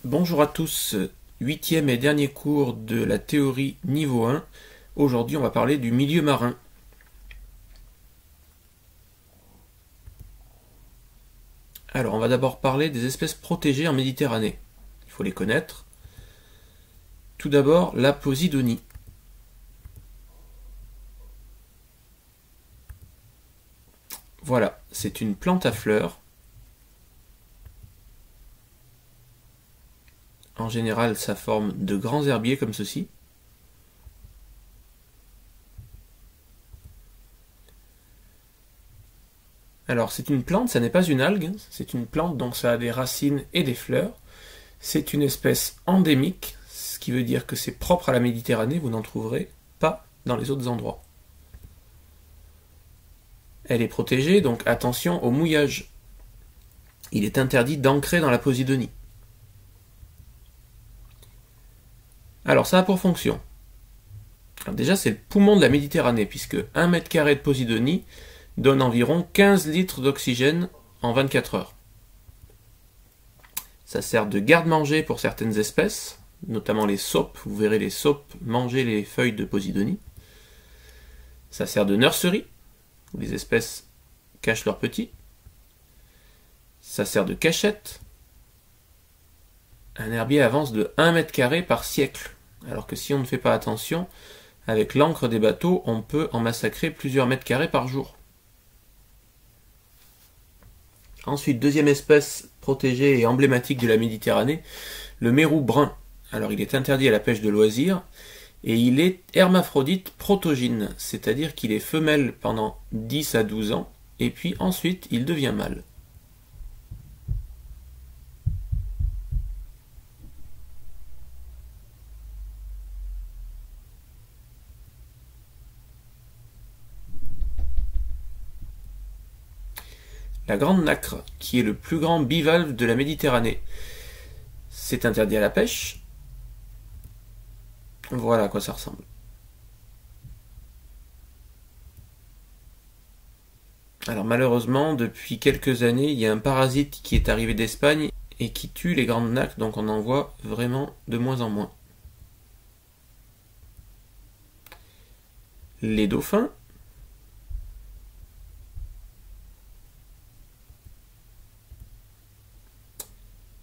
Bonjour à tous, huitième et dernier cours de la théorie niveau 1. Aujourd'hui on va parler du milieu marin. Alors on va d'abord parler des espèces protégées en Méditerranée. Il faut les connaître. Tout d'abord la Posidonie. Voilà, c'est une plante à fleurs. En général, ça forme de grands herbiers comme ceci. Alors c'est une plante, ça n'est pas une algue, c'est une plante donc ça a des racines et des fleurs. C'est une espèce endémique, ce qui veut dire que c'est propre à la Méditerranée, vous n'en trouverez pas dans les autres endroits. Elle est protégée, donc attention au mouillage. Il est interdit d'ancrer dans la Posidonie. Alors ça a pour fonction. Alors déjà c'est le poumon de la Méditerranée, puisque 1 mètre carré de Posidonie donne environ 15 litres d'oxygène en 24 heures. Ça sert de garde-manger pour certaines espèces, notamment les saupes. Vous verrez les saupes manger les feuilles de Posidonie. Ça sert de nurserie, où les espèces cachent leurs petits. Ça sert de cachette. Un herbier avance de 1 mètre carré par siècle, alors que si on ne fait pas attention, avec l'encre des bateaux, on peut en massacrer plusieurs mètres carrés par jour. Ensuite, deuxième espèce protégée et emblématique de la Méditerranée, le mérou brun. Alors il est interdit à la pêche de loisir, et il est hermaphrodite protogyne, c'est-à-dire qu'il est femelle pendant 10 à 12 ans, et puis ensuite il devient mâle. La grande nacre, qui est le plus grand bivalve de la Méditerranée. C'est interdit à la pêche. Voilà à quoi ça ressemble. Alors malheureusement, depuis quelques années, il y a un parasite qui est arrivé d'Espagne et qui tue les grandes nacres, donc on en voit vraiment de moins en moins. Les dauphins.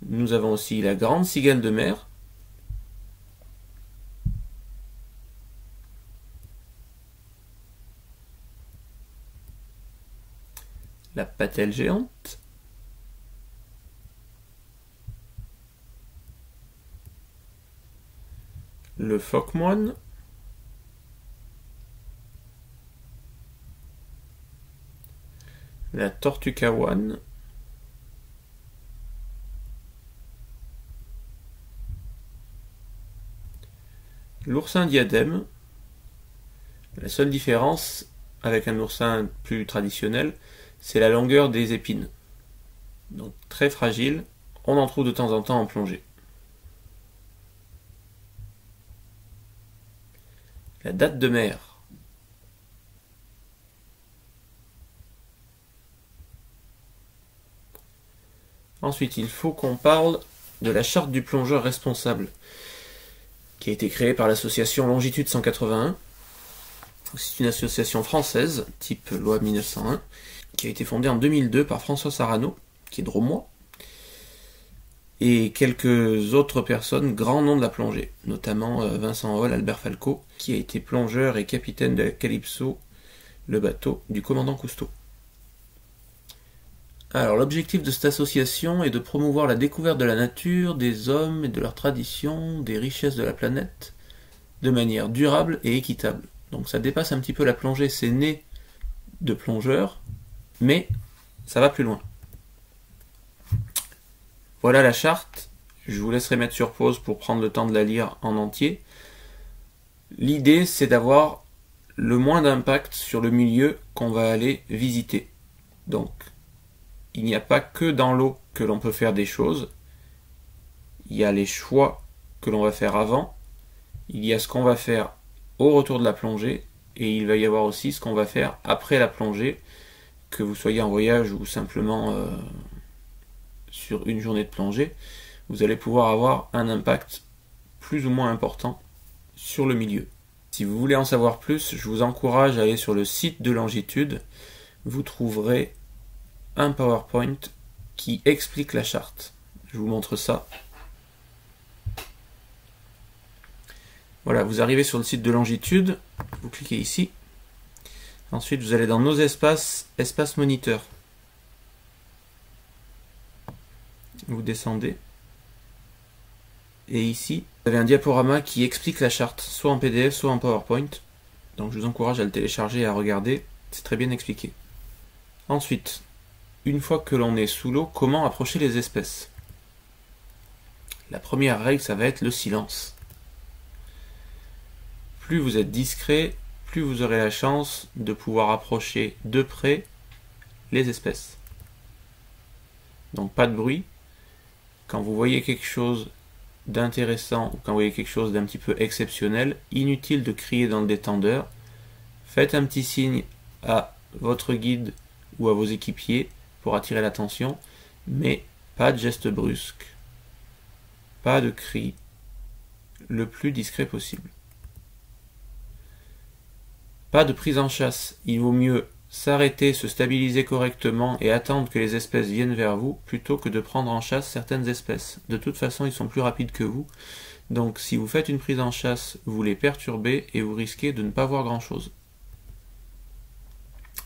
Nous avons aussi la grande cigale de mer. La patelle géante. Le phoque-moine. La tortue caouane. L'oursin diadème. La seule différence avec un oursin plus traditionnel, c'est la longueur des épines. Donc très fragile, on en trouve de temps en temps en plongée. La date de mer. Ensuite, il faut qu'on parle de la charte du plongeur responsable, qui a été créée par l'association Longitude 181. C'est une association française, type loi 1901, qui a été fondée en 2002 par François Sarano, qui est drômois, et quelques autres personnes, grands noms de la plongée, notamment Vincent Hall, Albert Falco, qui a été plongeur et capitaine de la Calypso, le bateau du commandant Cousteau. Alors l'objectif de cette association est de promouvoir la découverte de la nature, des hommes et de leurs traditions, des richesses de la planète, de manière durable et équitable. Donc ça dépasse un petit peu la plongée, c'est né de plongeurs, mais ça va plus loin. Voilà la charte, je vous laisserai mettre sur pause pour prendre le temps de la lire en entier. L'idée c'est d'avoir le moins d'impact sur le milieu qu'on va aller visiter. Donc il n'y a pas que dans l'eau que l'on peut faire des choses, il y a les choix que l'on va faire avant, il y a ce qu'on va faire au retour de la plongée, et il va y avoir aussi ce qu'on va faire après la plongée, que vous soyez en voyage ou simplement sur une journée de plongée. vous allez pouvoir avoir un impact plus ou moins important sur le milieu. Si vous voulez en savoir plus, je vous encourage à aller sur le site de Longitude. Vous trouverez un PowerPoint qui explique la charte. Je vous montre ça. Voilà, vous arrivez sur le site de Longitude, vous cliquez ici. Ensuite, vous allez dans Nos espaces, Espace Moniteur. Vous descendez. Et ici, vous avez un diaporama qui explique la charte, soit en PDF, soit en PowerPoint. Donc je vous encourage à le télécharger et à regarder, c'est très bien expliqué. Ensuite, une fois que l'on est sous l'eau, comment approcher les espèces? La première règle, ça va être le silence. Plus vous êtes discret, plus vous aurez la chance de pouvoir approcher de près les espèces. Donc pas de bruit. Quand vous voyez quelque chose d'intéressant ou quand vous voyez quelque chose d'un petit peu exceptionnel, inutile de crier dans le détendeur. Faites un petit signe à votre guide ou à vos équipiers pour attirer l'attention, mais pas de gestes brusques, pas de cris, le plus discret possible. Pas de prise en chasse, il vaut mieux s'arrêter, se stabiliser correctement et attendre que les espèces viennent vers vous plutôt que de prendre en chasse certaines espèces. De toute façon, ils sont plus rapides que vous. Donc si vous faites une prise en chasse, vous les perturbez et vous risquez de ne pas voir grand-chose.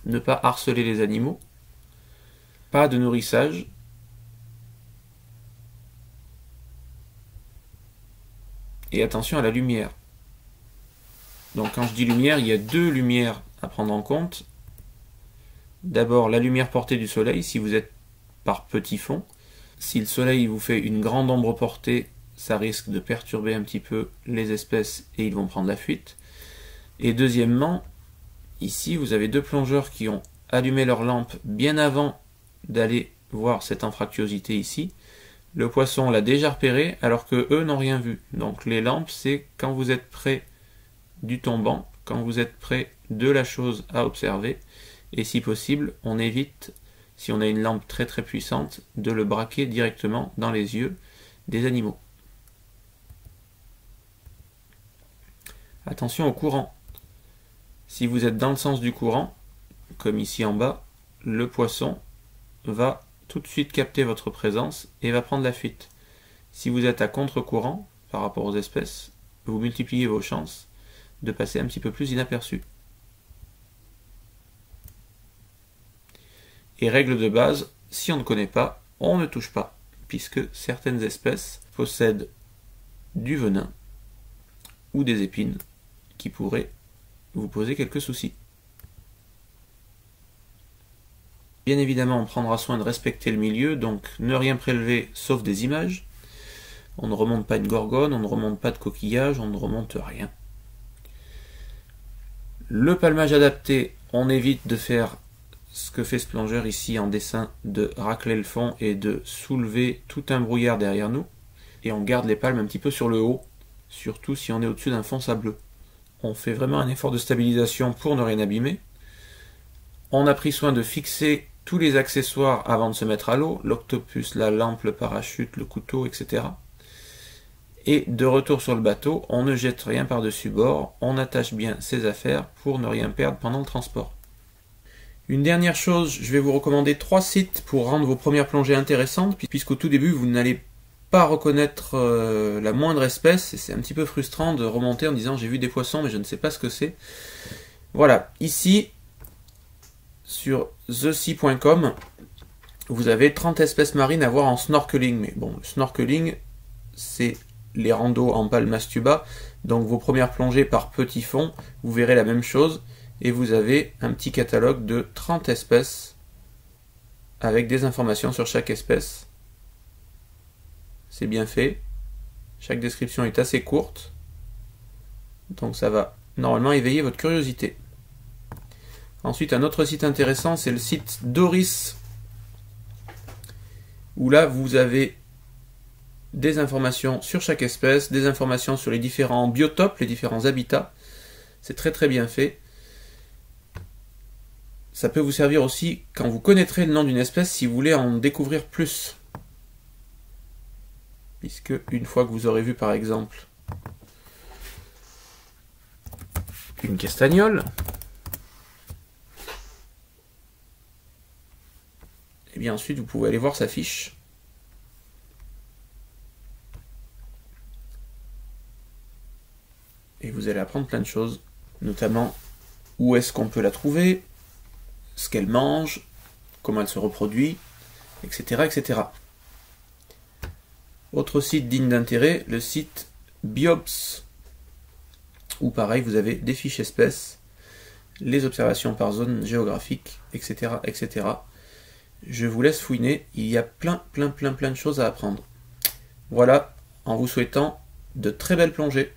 Ne pas harceler les animaux. Pas de nourrissage. Et attention à la lumière. Donc quand je dis lumière, il y a deux lumières à prendre en compte. D'abord la lumière portée du soleil, si vous êtes par petit fond. Si le soleil vous fait une grande ombre portée, ça risque de perturber un petit peu les espèces et ils vont prendre la fuite. Et deuxièmement, ici vous avez deux plongeurs qui ont allumé leur lampe bien avant d'aller voir cette anfractuosité ici. Le poisson l'a déjà repéré alors que eux n'ont rien vu. Donc les lampes, c'est quand vous êtes près du tombant, quand vous êtes près de la chose à observer, et si possible, on évite, si on a une lampe très très puissante, de le braquer directement dans les yeux des animaux. Attention au courant. Si vous êtes dans le sens du courant, comme ici en bas, le poisson va tout de suite capter votre présence et va prendre la fuite. Si vous êtes à contre-courant par rapport aux espèces, vous multipliez vos chances de passer un petit peu plus inaperçu. Et règle de base, si on ne connaît pas, on ne touche pas, puisque certaines espèces possèdent du venin ou des épines qui pourraient vous poser quelques soucis. Bien évidemment, on prendra soin de respecter le milieu, donc ne rien prélever sauf des images. On ne remonte pas une gorgone, on ne remonte pas de coquillage, on ne remonte rien. Le palmage adapté, on évite de faire ce que fait ce plongeur ici en dessin, de racler le fond et de soulever tout un brouillard derrière nous. Et on garde les palmes un petit peu sur le haut, surtout si on est au-dessus d'un fond sableux. On fait vraiment un effort de stabilisation pour ne rien abîmer. On a pris soin de fixer tous les accessoires avant de se mettre à l'eau, l'octopus, la lampe, le parachute, le couteau, etc. Et de retour sur le bateau, on ne jette rien par-dessus bord, on attache bien ses affaires pour ne rien perdre pendant le transport. Une dernière chose, je vais vous recommander 3 sites pour rendre vos premières plongées intéressantes, puisqu'au tout début vous n'allez pas reconnaître la moindre espèce, et c'est un petit peu frustrant de remonter en disant j'ai vu des poissons mais je ne sais pas ce que c'est. Voilà, ici sur thesea.com vous avez 30 espèces marines à voir en snorkeling, mais bon, le snorkeling c'est les randos en palmas tuba, donc vos premières plongées par petit fond, vous verrez la même chose. Et vous avez un petit catalogue de 30 espèces avec des informations sur chaque espèce. C'est bien fait. Chaque description est assez courte. Donc ça va normalement éveiller votre curiosité. Ensuite, un autre site intéressant, c'est le site Doris, où là vous avez des informations sur chaque espèce, des informations sur les différents biotopes, les différents habitats. C'est très très bien fait. Ça peut vous servir aussi quand vous connaîtrez le nom d'une espèce si vous voulez en découvrir plus. puisque une fois que vous aurez vu par exemple une castagnole, et bien ensuite vous pouvez aller voir sa fiche. Et vous allez apprendre plein de choses, notamment où est-ce qu'on peut la trouver, ce qu'elle mange, comment elle se reproduit, etc., etc. Autre site digne d'intérêt, le site Biops, où pareil vous avez des fiches espèces, les observations par zone géographique, etc., etc. Je vous laisse fouiner, il y a plein de choses à apprendre. Voilà, en vous souhaitant de très belles plongées.